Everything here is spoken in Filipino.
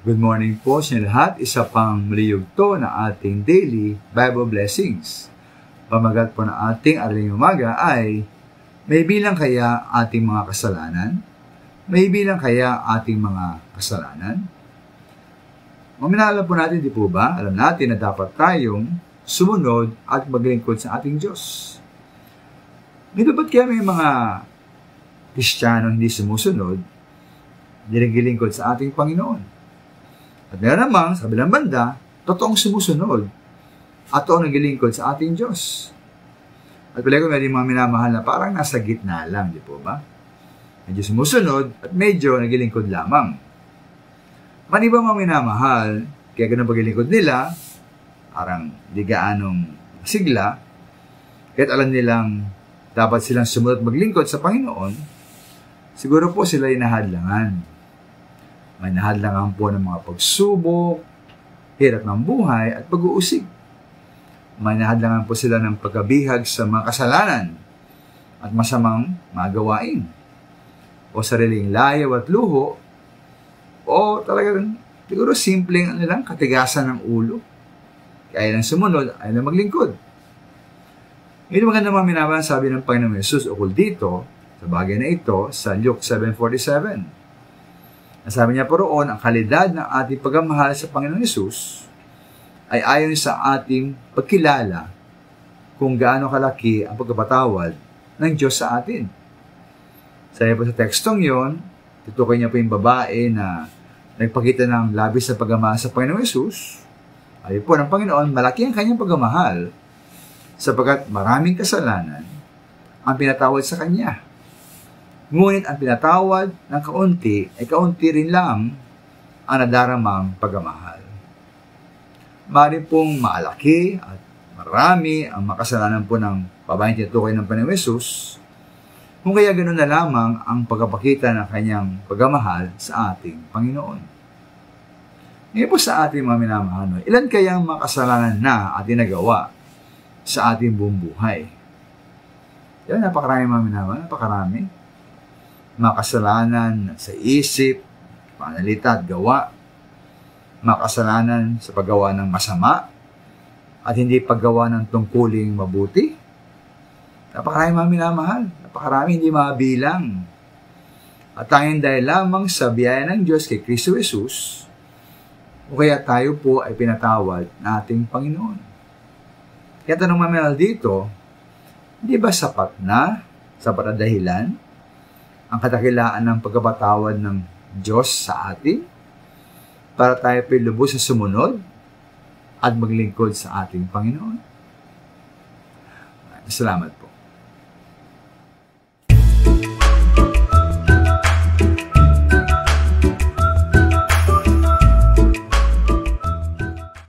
Good morning po sa lahat. Isa pang maliyugto na ating daily Bible blessings. Pamagat po na ating araling umaga ay, may bilang kaya ating mga kasalanan? May bilang kaya ating mga kasalanan? Maminala po natin, di po ba? Alam natin na dapat tayong sumunod at maglingkod sa ating Diyos. Nito ba't kaya may mga Kristiyano hindi sumusunod, nilingkod sa ating Panginoon? At meron namang, sa kabilang banda, totoong sumusunod at totoong naglilingkod sa ating Diyos. At pala ko meron mga minamahal na parang nasa gitna lang, di po ba? Medyo sumusunod at medyo naglilingkod lamang. Man iba mga minamahal, kaya ganun paglilingkod nila, parang di gaanong sigla, kahit alam nilang dapat silang sumunod maglingkod sa Panginoon, siguro po sila ay nahadlangan. May nahadlangan po ng mga pagsubok, hirap ng buhay at pag-uusig. May nahadlangan po sila ng pagkabihag sa mga kasalanan at masamang magawain o sariling layaw at luho o talagang siguro simpleng katigasan ng ulo. Kaya lang sumunod ay lang maglingkod. Ito maganda mga minamahal, sabi ng Panginoong Yesus ukol dito sa bagay na ito sa Luke 7:47. Sabi niya po roon, ang kalidad ng ating pagmamahal sa Panginoong Yesus ay ayon sa ating pagkilala kung gaano kalaki ang pagpapatawad ng Diyos sa atin. Sabi po sa tekstong yon, tutukoy niya po yung babae na nagpakita ng labis na pagmamahal sa Panginoong Yesus. Ay po ng Panginoon, malaki ang kanyang pagmamahal sapagkat maraming kasalanan ang pinatawad sa kanya. Ngunit ang pinatawad ng kaunti ay kaunti rin lang ang nadaramang pagmamahal. Maaari pong malaki at marami ang makasalanan po ng babaeng tinutukoy ng Panginoong Yesus, kung kaya ganoon na lamang ang pagpapakita ng kanyang pagmamahal sa ating Panginoon. Ngayon po sa ating mga minamahal, ilan kaya ang makasalanan na ating nagawa sa ating buong buhay? Yan, napakarami mga minamahal, napakarami. Makasalanan sa isip, pananalita at gawa, makasalanan sa paggawa ng masama, at hindi paggawa ng tungkuling mabuti. Napakarami mga minamahal, napakarami hindi mabilang. At tanging dahil lamang sa biyaya ng Diyos kay Kristo Jesus, o kaya tayo po ay pinatawad ng ating Panginoon. Kaya tanong mga minamahal dito, hindi ba sapat na dahilan ang kadakilaan ng pagkapatawad ng Diyos sa atin para tayo po'y lubos sa sumunod at maglingkod sa ating Panginoon? Salamat po.